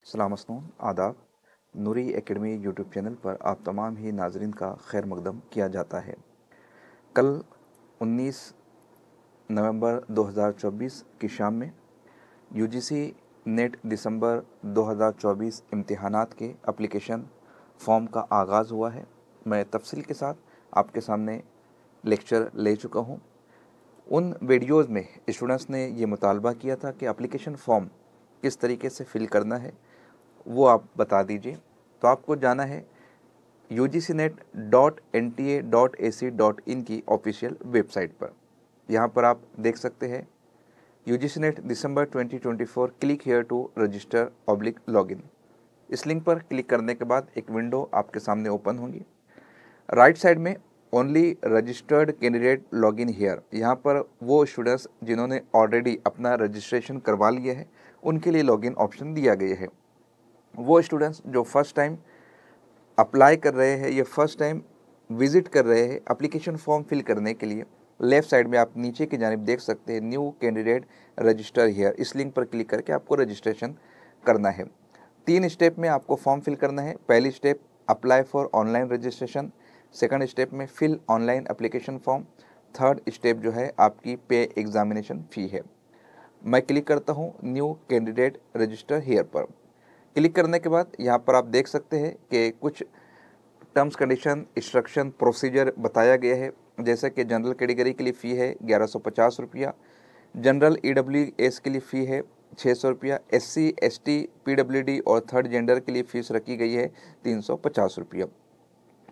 सलाम अस्सलाम आदाब। नूरी एकेडमी यूट्यूब चैनल पर आप तमाम ही नाजरीन का खैर मकदम किया जाता है। कल 19 नवंबर 2024 की शाम में यूजीसी नेट दिसंबर 2024 इम्तिहानात के एप्लीकेशन फॉर्म का आगाज़ हुआ है। मैं तफसील के साथ आपके सामने लेक्चर ले चुका हूँ। उन वीडियोज़ में स्टूडेंट्स ने ये मुतालबा किया था कि एप्लीकेशन फॉर्म किस तरीके से फ़िल करना है वो आप बता दीजिए। तो आपको जाना है ugcnet.nta.ac.in की ऑफिशियल वेबसाइट पर। यहाँ पर आप देख सकते हैं ugcnet December 2024 click here to register oblique login. इस लिंक पर क्लिक करने के बाद एक विंडो आपके सामने ओपन होगी। राइट साइड में only registered candidate login here, यहाँ पर वो स्टूडेंट्स जिन्होंने ऑलरेडी अपना रजिस्ट्रेशन करवा लिया है उनके लिए लॉगिन ऑप्शन दिया गया है। वो स्टूडेंट्स जो फर्स्ट टाइम अप्लाई कर रहे हैं या फर्स्ट टाइम विजिट कर रहे हैं एप्लीकेशन फॉर्म फिल करने के लिए, लेफ़्ट साइड में आप नीचे की जानिब देख सकते हैं न्यू कैंडिडेट रजिस्टर हियर। इस लिंक पर क्लिक करके आपको रजिस्ट्रेशन करना है। 3 स्टेप में आपको फॉर्म फिल करना है। पहली step apply for online registration, second step में fill online application form, third step जो है आपकी पे एग्जामिनेशन फ़ी है। मैं क्लिक करता हूँ न्यू कैंडिडेट रजिस्टर हियर पर। क्लिक करने के बाद यहाँ पर आप देख सकते हैं कि कुछ टर्म्स कंडीशन इंस्ट्रक्शन प्रोसीजर बताया गया है। जैसे कि जनरल कैटेगरी के लिए फ़ी है 1150 रुपया, जनरल EWS के लिए फ़ी है 600 रुपया, SC ST PWD और थर्ड जेंडर के लिए फ़ीस रखी गई है 350 रुपया।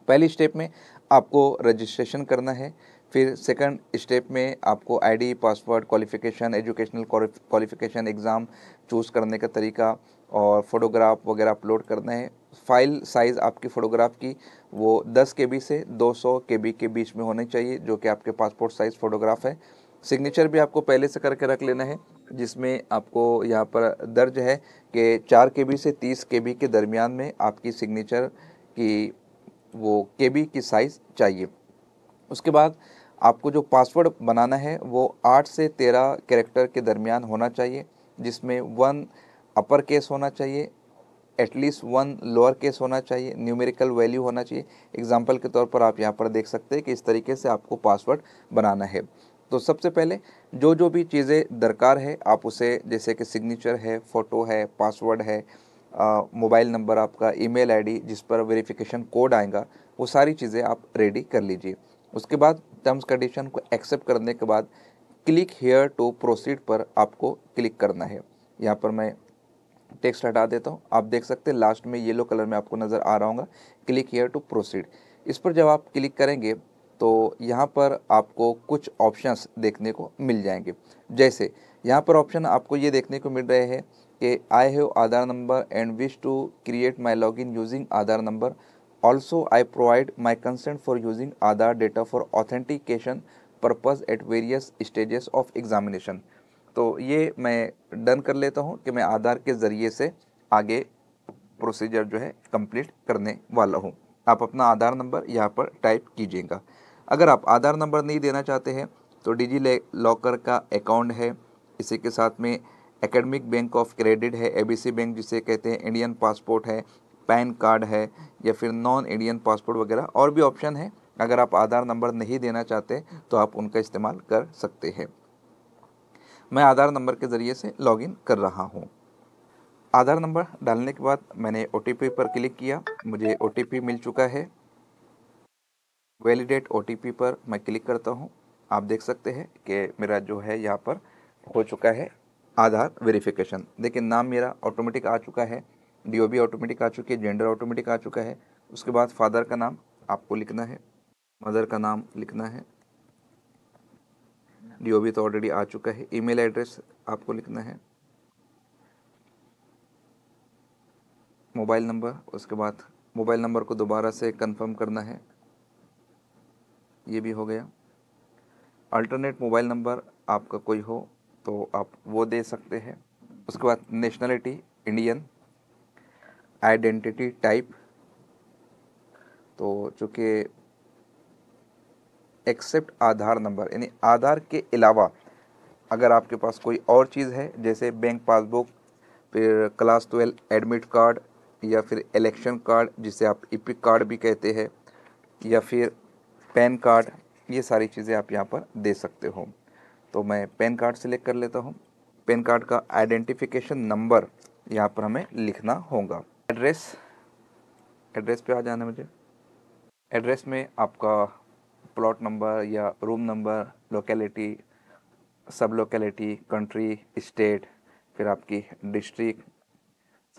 पहली स्टेप में आपको रजिस्ट्रेशन करना है। फिर सेकंड स्टेप में आपको ID, password, qualification, educational qualification, exam choose करने का तरीका और फ़ोटोग्राफ वगैरह अपलोड करना है। फ़ाइल साइज़ आपकी फ़ोटोग्राफ की वो 10 KB से 200 KB के बीच में होनी चाहिए, जो कि आपके पासपोर्ट साइज़ फ़ोटोग्राफ है। सिग्नेचर भी आपको पहले से करके रख लेना है, जिसमें आपको यहाँ पर दर्ज है कि 4 KB से 30 KB के दरमियान में आपकी सिग्नेचर की वो केबी की साइज़ चाहिए। उसके बाद आपको जो पासवर्ड बनाना है वो 8 से 13 कैरेक्टर के दरमियान होना चाहिए, जिसमें 1 अपर केस होना चाहिए, एटलीस्ट 1 लोअर केस होना चाहिए, न्यूमेरिकल वैल्यू होना चाहिए। एग्जाम्पल के तौर पर आप यहाँ पर देख सकते हैं कि इस तरीके से आपको पासवर्ड बनाना है। तो सबसे पहले जो जो भी चीज़ें दरकार है आप उसे, जैसे कि सिग्नेचर है, फ़ोटो है, पासवर्ड है, मोबाइल नंबर आपका, ईमेल आईडी जिस पर वेरिफिकेशन कोड आएगा, वो सारी चीज़ें आप रेडी कर लीजिए। उसके बाद टर्म्स कंडीशन को एक्सेप्ट करने के बाद क्लिक हेयर टू प्रोसीड पर आपको क्लिक करना है। यहाँ पर मैं टेक्स्ट हटा देता हूँ। आप देख सकते हैं लास्ट में येलो कलर में आपको नज़र आ रहा होगा क्लिक हेयर टू प्रोसीड। इस पर जब आप क्लिक करेंगे तो यहाँ पर आपको कुछ ऑप्शंस देखने को मिल जाएंगे। जैसे यहाँ पर ऑप्शन आपको ये देखने को मिल रहे हैं कि I have Aadhaar number and wish to create my login using Aadhaar number, also I provide my consent for using Aadhaar data for authentication purpose at various stages of examination. तो ये मैं डन कर लेता हूँ कि मैं आधार के ज़रिए से आगे प्रोसीजर जो है कंप्लीट करने वाला हूँ। आप अपना आधार नंबर यहाँ पर टाइप कीजिएगा। अगर आप आधार नंबर नहीं देना चाहते हैं तो डिजी लॉकर का अकाउंट है, इसी के साथ में एकेडमिक बैंक ऑफ क्रेडिट है, ABC बैंक जिसे कहते हैं, इंडियन पासपोर्ट है, पैन कार्ड है, या फिर नॉन इंडियन पासपोर्ट वगैरह और भी ऑप्शन है। अगर आप आधार नंबर नहीं देना चाहते तो आप उनका इस्तेमाल कर सकते हैं। मैं आधार नंबर के ज़रिए से लॉगिन कर रहा हूँ। आधार नंबर डालने के बाद मैंने OTP पर क्लिक किया, मुझे OTP मिल चुका है। वैलिडेट OTP पर मैं क्लिक करता हूँ। आप देख सकते हैं कि मेरा जो है यहाँ पर हो चुका है आधार वेरिफिकेशन। देखिए नाम मेरा ऑटोमेटिक आ चुका है, DOB ऑटोमेटिक आ चुकी है, जेंडर ऑटोमेटिक आ चुका है। उसके बाद फादर का नाम आपको लिखना है, मदर का नाम लिखना है, DOB तो ऑलरेडी आ चुका है। ईमेल एड्रेस आपको लिखना है, मोबाइल नंबर, उसके बाद मोबाइल नंबर को दोबारा से कंफर्म करना है, ये भी हो गया। अल्टरनेट मोबाइल नंबर आपका कोई हो तो आप वो दे सकते हैं। उसके बाद नेशनलिटी इंडियन, आइडेंटिटी टाइप, तो चूँकि एक्सेप्ट आधार नंबर यानी आधार के अलावा अगर आपके पास कोई और चीज़ है, जैसे बैंक पासबुक, फिर क्लास 12 एडमिट कार्ड या फिर इलेक्शन कार्ड जिसे आप इपिक कार्ड भी कहते हैं, या फिर पैन कार्ड, ये सारी चीज़ें आप यहाँ पर दे सकते हो। तो मैं पैन कार्ड सेलेक्ट कर लेता हूँ। पैन कार्ड का आइडेंटिफिकेशन नंबर यहाँ पर हमें लिखना होगा। एड्रेस पे आ जाना मुझे। एड्रेस में आपका प्लॉट नंबर या रूम नंबर, लोकेलिटी, सब लोकेलिटी, कंट्री, स्टेट, फिर आपकी डिस्ट्रिक्ट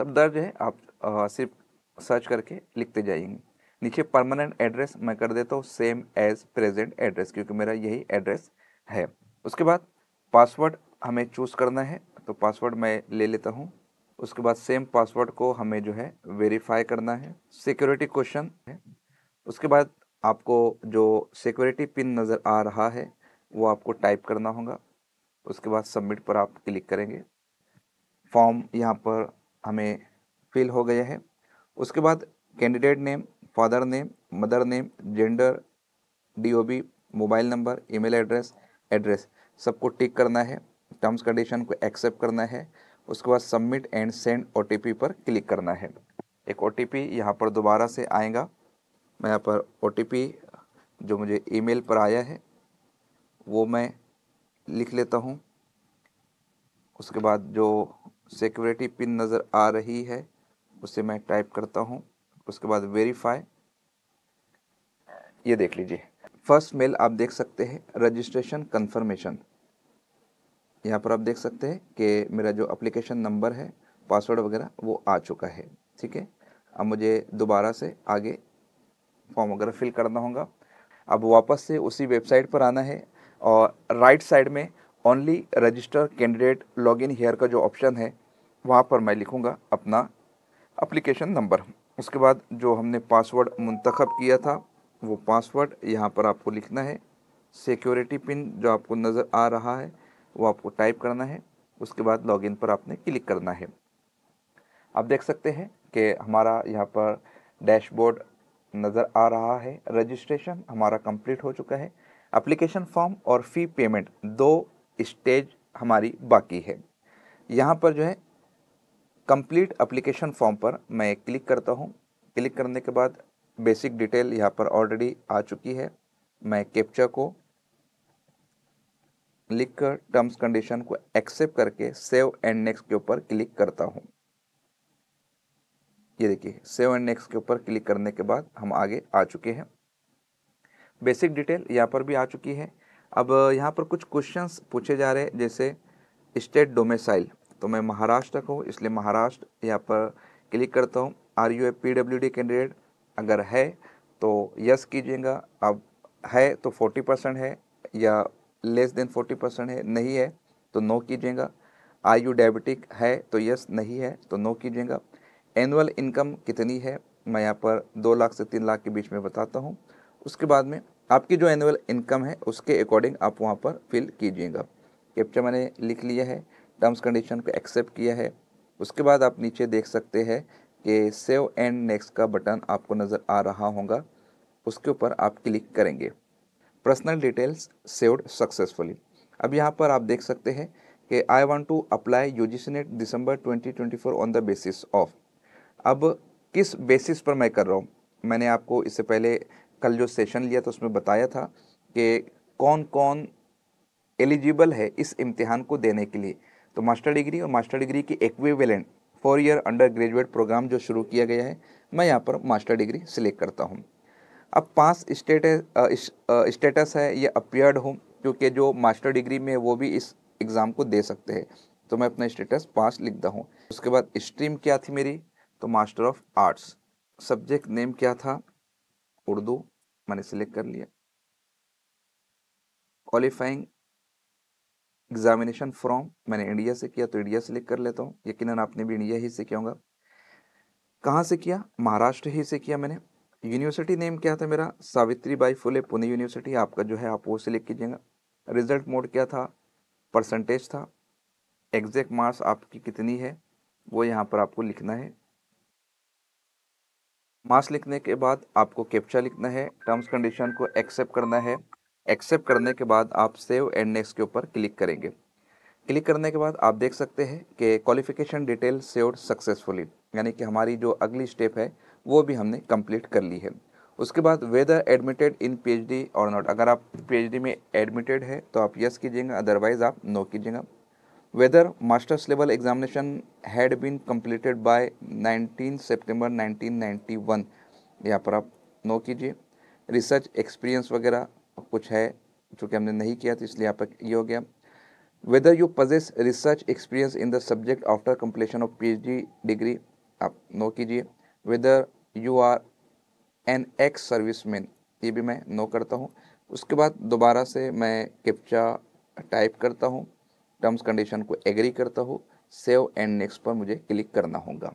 सब दर्ज है। आप सिर्फ सर्च करके लिखते जाएंगे। नीचे परमानेंट एड्रेस मैं कर देता हूँ सेम एज प्रेजेंट एड्रेस, क्योंकि मेरा यही एड्रेस है। उसके बाद पासवर्ड हमें चूज़ करना है, तो पासवर्ड मैं ले लेता हूँ। उसके बाद सेम पासवर्ड को हमें जो है वेरीफाई करना है। सिक्योरिटी क्वेश्चन है। उसके बाद आपको जो सिक्योरिटी पिन नज़र आ रहा है वो आपको टाइप करना होगा। उसके बाद सबमिट पर आप क्लिक करेंगे। फॉर्म यहाँ पर हमें फिल हो गया है। उसके बाद candidate name, father name, mother name, gender, DOB, mobile number, email address सबको टिक करना है। टर्म्स कंडीशन को एक्सेप्ट करना है। उसके बाद सबमिट एंड सेंड ओटीपी पर क्लिक करना है। एक ओटीपी यहाँ पर दोबारा से आएगा। मैं यहाँ पर ओटीपी जो मुझे ईमेल पर आया है वो मैं लिख लेता हूँ। उसके बाद जो सिक्योरिटी पिन नज़र आ रही है उसे मैं टाइप करता हूँ। उसके बाद वेरीफाई, ये देख लीजिए फर्स्ट मेल आप देख सकते हैं रजिस्ट्रेशन कंफर्मेशन। यहाँ पर आप देख सकते हैं कि मेरा जो एप्लीकेशन नंबर है, पासवर्ड वगैरह वो आ चुका है। ठीक है, अब मुझे दोबारा से आगे फॉर्म वगैरह फिल करना होगा। अब वापस से उसी वेबसाइट पर आना है और राइट साइड में only register candidate login here का जो ऑप्शन है वहाँ पर मैं लिखूँगा अपना एप्लीकेशन नंबर। उसके बाद जो हमने पासवर्ड मुंतखब किया था वो पासवर्ड यहाँ पर आपको लिखना है। सिक्योरिटी पिन जो आपको नज़र आ रहा है वो आपको टाइप करना है। उसके बाद लॉगिन पर आपने क्लिक करना है। आप देख सकते हैं कि हमारा यहाँ पर डैशबोर्ड नज़र आ रहा है। रजिस्ट्रेशन हमारा कंप्लीट हो चुका है। एप्लीकेशन फॉर्म और फ़ी पेमेंट 2 स्टेज हमारी बाकी है। यहाँ पर जो है कंप्लीट एप्लीकेशन फॉर्म पर मैं क्लिक करता हूँ। क्लिक करने के बाद बेसिक डिटेल यहाँ पर ऑलरेडी आ चुकी है। मैं कैप्चा को लिखकर टर्म्स कंडीशन को एक्सेप्ट करके सेव एंड नेक्स्ट के ऊपर क्लिक करता हूँ। ये देखिए सेव एंड नेक्स्ट के ऊपर क्लिक करने के बाद हम आगे आ चुके हैं। बेसिक डिटेल यहाँ पर भी आ चुकी है। अब यहाँ पर कुछ क्वेश्चंस पूछे जा रहे हैं, जैसे स्टेट डोमिसाइल, तो मैं महाराष्ट्र का हूँ इसलिए महाराष्ट्र यहाँ पर क्लिक करता हूँ। Are you a PWD candidate, अगर है तो यस कीजिएगा। अब है तो 40% है या लेस देन 40% है, नहीं है तो नो कीजिएगा। आर यू डायबिटिक है तो यस, नहीं है तो नो कीजिएगा। एनुअल इनकम कितनी है, मैं यहाँ पर 2 लाख से 3 लाख के बीच में बताता हूँ। उसके बाद में आपकी जो एनुअल इनकम है उसके अकॉर्डिंग आप वहाँ पर फिल कीजिएगा। कैप्चा मैंने लिख लिया है, टर्म्स कंडीशन को एक्सेप्ट किया है। उसके बाद आप नीचे देख सकते हैं कि सेव एंड नेक्स्ट का बटन आपको नज़र आ रहा होगा, उसके ऊपर आप क्लिक करेंगे। Personal details saved successfully. अब यहाँ पर आप देख सकते हैं कि I want to apply UGC NET December 2024 on the basis of. अब किस बेसिस पर मैं कर रहा हूँ, मैंने आपको इससे पहले कल जो सेशन लिया था उसमें बताया था कि कौन कौन एलिजिबल है इस इम्तिहान को देने के लिए। तो मास्टर डिग्री और मास्टर डिग्री की equivalent 4 year undergraduate program जो शुरू किया गया है, मैं यहाँ पर मास्टर डिग्री सिलेक्ट करता हूँ। अब पास स्टेटस है ये अपीयर्ड हूँ, क्योंकि जो मास्टर डिग्री में है वो भी इस एग्ज़ाम को दे सकते हैं, तो मैं अपना स्टेटस पास लिखता हूँ। उसके बाद स्ट्रीम क्या थी मेरी, तो master of arts. Subject name क्या था, उर्दू, मैंने सिलेक्ट कर लिया। क्वालिफाइंग एग्जामिनेशन फ्रॉम, मैंने इंडिया से किया तो इंडिया सिलेक्ट कर लेता हूँ। यकीनन आपने भी इंडिया ही से किया होगा। कहाँ से किया, महाराष्ट्र ही से किया मैंने। यूनिवर्सिटी नेम क्या था मेरा, सावित्रीबाई फुले पुणे यूनिवर्सिटी, आपका जो है आप वो सिलेक्ट कीजिएगा। रिजल्ट मोड क्या था, परसेंटेज था। एग्जैक्ट मार्क्स आपकी कितनी है वो यहाँ पर आपको लिखना है। मार्क्स लिखने के बाद आपको कैप्चा लिखना है, टर्म्स कंडीशन को एक्सेप्ट करना है। एक्सेप्ट करने के बाद आप सेव एंड नेक्स्ट के ऊपर क्लिक करेंगे। क्लिक करने के बाद आप देख सकते हैं कि क्वालिफिकेशन डिटेल सेव्ड सक्सेसफुली, यानी कि हमारी जो अगली स्टेप है वो भी हमने कंप्लीट कर ली है। उसके बाद वेदर एडमिटेड इन पीएचडी और नॉट, अगर आप पीएचडी में एडमिटेड है तो आप यस कीजिएगा, अदरवाइज आप नो कीजिएगा। Whether masters level examination had been completed by 19 September 1991, यहाँ पर आप नो कीजिए। रिसर्च एक्सपीरियंस वगैरह कुछ है जो कि हमने नहीं किया तो इसलिए यहाँ पर ये हो गया। Whether you possess research experience in the subject after completion of PhD degree, आप नो कीजिए। Whether you are an ex serviceman, ये भी मैं नो करता हूँ। उसके बाद दोबारा से मैं कैप्चा टाइप करता हूँ, टर्म्स कंडीशन को एग्री करता हूँ, सेव एंड नेक्स्ट पर मुझे क्लिक करना होगा।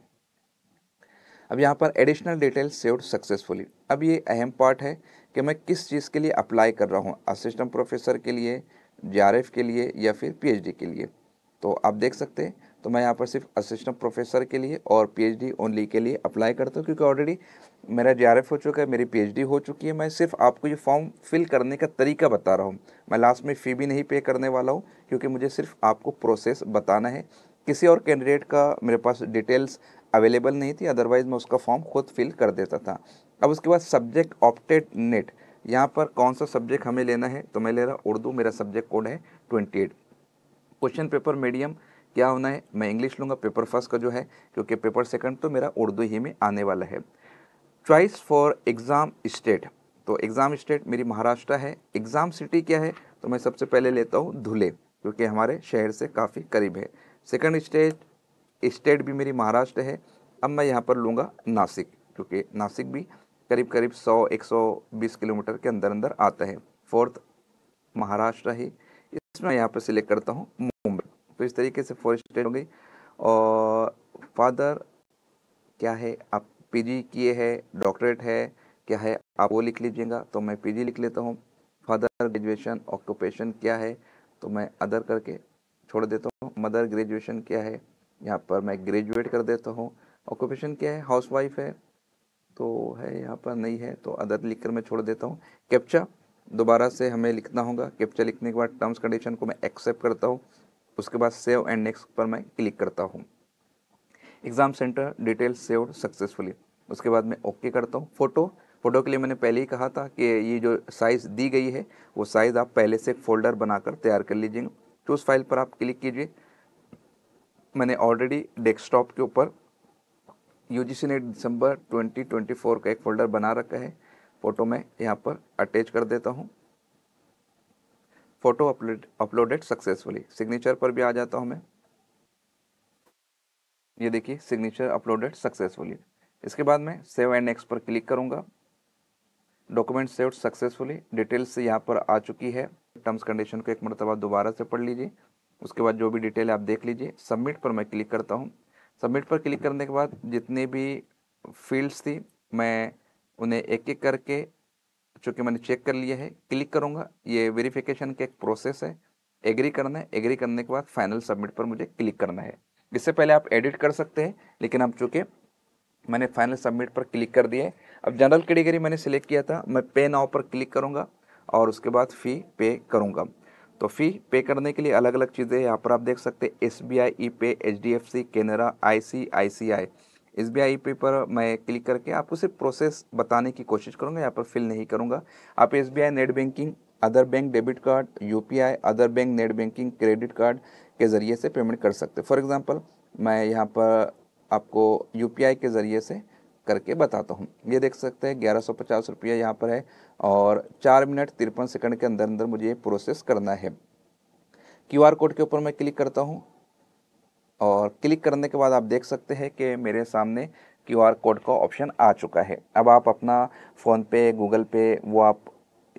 अब यहाँ पर एडिशनल डिटेल सेव्ड सक्सेसफुली। अब ये अहम पार्ट है कि मैं किस चीज़ के लिए अप्लाई कर रहा हूँ, असिस्टेंट प्रोफेसर के लिए, जेआरएफ के लिए या फिर पीएचडी के लिए। तो आप देख सकते हैं, तो मैं यहाँ पर सिर्फ असिस्टेंट प्रोफेसर के लिए और पीएचडी ओनली के लिए अप्लाई करता हूँ, क्योंकि ऑलरेडी मेरा जेआरएफ हो चुका है, मेरी पीएचडी हो चुकी है। मैं सिर्फ आपको ये फॉर्म फिल करने का तरीका बता रहा हूँ। मैं लास्ट में फ़ी भी नहीं पे करने वाला हूँ, क्योंकि मुझे सिर्फ आपको प्रोसेस बताना है। किसी और कैंडिडेट का मेरे पास डिटेल्स अवेलेबल नहीं थी, अदरवाइज मैं उसका फॉर्म खुद फिल कर देता था। अब उसके बाद सब्जेक्ट ऑप्टेड नेट, यहाँ पर कौन सा सब्जेक्ट हमें लेना है, तो मैं ले रहा उर्दू, मेरा सब्जेक्ट कोड है 28। क्वेश्चन पेपर मीडियम क्या होना है, मैं इंग्लिश लूँगा पेपर फर्स्ट का जो है, क्योंकि पेपर सेकंड तो मेरा उर्दू ही में आने वाला है। चॉइस फॉर एग्ज़ाम स्टेट, तो एग्ज़ाम स्टेट मेरी महाराष्ट्र है। एग्ज़ाम सिटी क्या है, तो मैं सबसे पहले लेता हूँ धुले, क्योंकि हमारे शहर से काफ़ी करीब है। सेकंड स्टेट भी मेरी महाराष्ट्र है। अब मैं यहाँ पर लूँगा नासिक, क्योंकि नासिक भी करीब करीब 100-120 किलोमीटर के अंदर अंदर आता है। फोर्थ महाराष्ट्र ही, इसमें यहाँ पर सिलेक्ट करता हूँ मुंबई। तो इस तरीके से 4 स्टेट हो गई। और फादर क्या है, आप पीजी किए हैं, डॉक्टरेट है क्या है, आप वो लिख लीजिएगा, तो मैं पीजी लिख लेता हूँ। फादर ग्रेजुएशन, ऑक्यूपेशन क्या है, तो मैं अदर करके छोड़ देता हूँ। मदर ग्रेजुएशन क्या है, यहाँ पर मैं ग्रेजुएट कर देता हूँ। ऑक्यूपेशन क्या है, हाउसवाइफ है, तो है यहाँ पर नहीं है, तो अदर लिख कर मैं छोड़ देता हूँ। कैप्चा दोबारा से हमें लिखना होगा। कैप्चा लिखने के बाद टर्म्स कंडीशन को मैं एक्सेप्ट करता हूँ। उसके बाद सेव एंड नेक्स्ट पर मैं क्लिक करता हूँ। Exam centre details saved successfully, उसके बाद मैं ओके करता हूँ। फ़ोटो के लिए मैंने पहले ही कहा था कि ये जो साइज़ दी गई है वो साइज़ आप पहले से एक फ़ोल्डर बनाकर तैयार कर लीजिएगा। चूज़ फाइल पर आप क्लिक कीजिए। मैंने ऑलरेडी डेस्कटॉप के ऊपर यूजीसी नेट दिसंबर 2024 का एक फ़ोल्डर बना रखा है। फ़ोटो मैं यहाँ पर अटैच कर देता हूँ। फ़ोटो अपलोडेड सक्सेसफुली, सिग्नेचर पर भी आ जाता हूँ मैं। ये देखिए सिग्नेचर अपलोडेड सक्सेसफुली। इसके बाद मैं सेव एंड नेक्स्ट पर क्लिक करूँगा। डॉक्यूमेंट सेव्ड सक्सेसफुली, डिटेल्स यहाँ पर आ चुकी है। टर्म्स कंडीशन को एक मरतबा दोबारा से पढ़ लीजिए। उसके बाद जो भी डिटेल आप देख लीजिए। सबमिट पर मैं क्लिक करता हूँ। सबमिट पर क्लिक करने के बाद जितने भी फील्ड्स थी मैं उन्हें एक एक करके, चूँकि मैंने चेक कर लिया है, क्लिक करूँगा। ये वेरिफिकेशन का एक प्रोसेस है, एग्री करना है। एग्री करने के बाद फाइनल सबमिट पर मुझे क्लिक करना है। इससे पहले आप एडिट कर सकते हैं, लेकिन अब चूँकि मैंने फाइनल सबमिट पर क्लिक कर दिया है। अब जनरल कैटेगरी मैंने सिलेक्ट किया था, मैं पे नाउ पर क्लिक करूँगा और उसके बाद फ़ी पे करूँगा। तो फ़ी पे करने के लिए अलग अलग चीज़ें यहाँ पर आप देख सकते हैं। SBI ई पे, HDFC, कैनरा, ICICI। SBI ई पे पर मैं क्लिक करके आपको सिर्फ प्रोसेस बताने की कोशिश करूँगा, यहाँ पर फिल नहीं करूँगा। आप SBI net banking, other bank debit card, UPI, other bank net banking credit card के ज़रिए से पेमेंट कर सकते हैं। फॉर एग्ज़ाम्पल मैं यहाँ पर आपको UPI के ज़रिए से करके बताता हूँ। ये देख सकते हैं 1150 रुपया यहाँ पर है और 4 मिनट 53 सेकंड के अंदर अंदर मुझे ये प्रोसेस करना है। QR कोड के ऊपर मैं क्लिक करता हूँ और क्लिक करने के बाद आप देख सकते हैं कि मेरे सामने QR कोड का ऑप्शन आ चुका है। अब आप अपना फ़ोनपे, गूगल पे, वो आप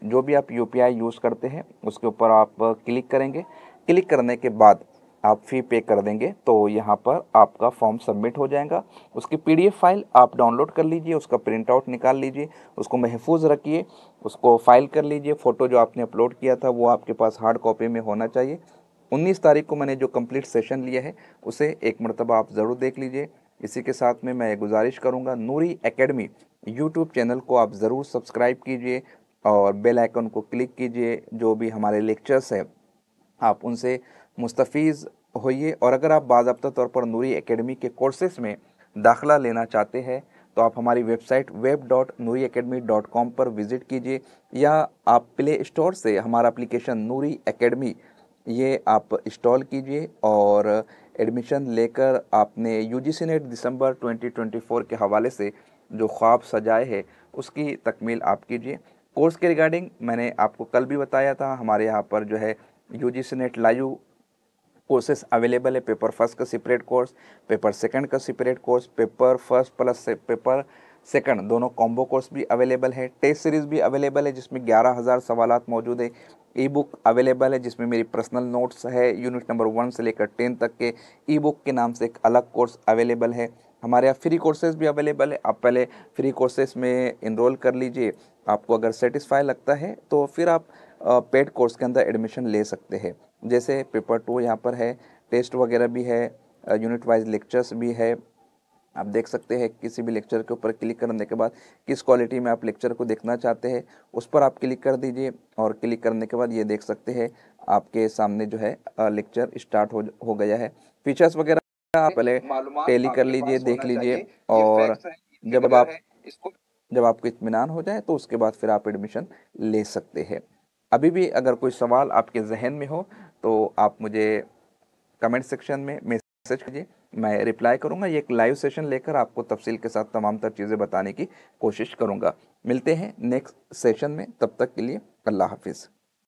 जो भी आप UPI यूज़ करते हैं उसके ऊपर आप क्लिक करेंगे। क्लिक करने के बाद आप फ़ी पे कर देंगे तो यहाँ पर आपका फॉर्म सबमिट हो जाएगा। उसकी PDF फाइल आप डाउनलोड कर लीजिए, उसका प्रिंट आउट निकाल लीजिए, उसको महफूज रखिए, उसको फाइल कर लीजिए। फ़ोटो जो आपने अपलोड किया था वो आपके पास हार्ड कॉपी में होना चाहिए। 19 तारीख को मैंने जो कंप्लीट सेशन लिया है उसे एक मरतबा आप ज़रूर देख लीजिए। इसी के साथ में मैं गुजारिश करूँगा, नूरी एकेडमी यूट्यूब चैनल को आप ज़रूर सब्सक्राइब कीजिए और बेल आइकन को क्लिक कीजिए। जो भी हमारे लेक्चर्स हैं आप उनसे मुस्तफ़ीज़ होइए। और अगर आप बाज़ाब्ता तौर पर नूरी एकेडमी के कोर्सेज़ में दाखिला लेना चाहते हैं तो आप हमारी वेबसाइट web.nuriacademy.com पर विज़िट कीजिए, या आप प्ले स्टोर से हमारा एप्लीकेशन नूरी एकेडमी ये आप इंस्टॉल कीजिए और एडमिशन लेकर आपने यूजीसी नेट दिसंबर 2024 के हवाले से जो ख्वाब सजाए हैं उसकी तकमील आप कीजिए। कोर्स के रिगार्डिंग मैंने आपको कल भी बताया था, हमारे यहाँ पर जो है UGC net live courses available है। पेपर फर्स्ट का सेपरेट कोर्स, पेपर सेकंड का separate course, paper first plus से पेपर सेकंड दोनों कॉम्बो कोर्स भी अवेलेबल है। टेस्ट सीरीज़ भी अवेलेबल है जिसमें 11,000 सवालात मौजूद है। ई बुक अवेलेबल है जिसमें मेरी पर्सनल नोट्स है यूनिट नंबर 1 से लेकर 10 तक के। ई बुक के नाम से एक अलग कोर्स अवेलेबल है। हमारे यहाँ फ्री कोर्सेज भी अवेलेबल है। आप पहले फ्री कोर्सेज में इनरोल कर लीजिए, आपको अगर सेटिस्फाई लगता है तो फिर आप पेड कोर्स के अंदर एडमिशन ले सकते हैं। जैसे पेपर 2 यहाँ पर है, टेस्ट वगैरह भी है, यूनिट वाइज लेक्चर्स भी है। आप देख सकते हैं किसी भी लेक्चर के ऊपर क्लिक करने के बाद किस क्वालिटी में आप लेक्चर को देखना चाहते हैं उस पर आप क्लिक कर दीजिए, और क्लिक करने के बाद ये देख सकते हैं आपके सामने जो है लेक्चर स्टार्ट हो गया है। फीचर्स वगैरह आप पहले टैली कर लीजिए, देख लीजिए, और जब आप जब आपको इत्मीनान हो जाए तो उसके बाद फिर आप एडमिशन ले सकते हैं। अभी भी अगर कोई सवाल आपके जहन में हो तो आप मुझे कमेंट सेक्शन में मैसेज कीजिए, मैं रिप्लाई करूंगा। ये एक लाइव सेशन लेकर आपको तफसील के साथ तमाम तर चीज़ें बताने की कोशिश करूंगा। मिलते हैं नेक्स्ट सेशन में, तब तक के लिए अल्लाह हाफिज़।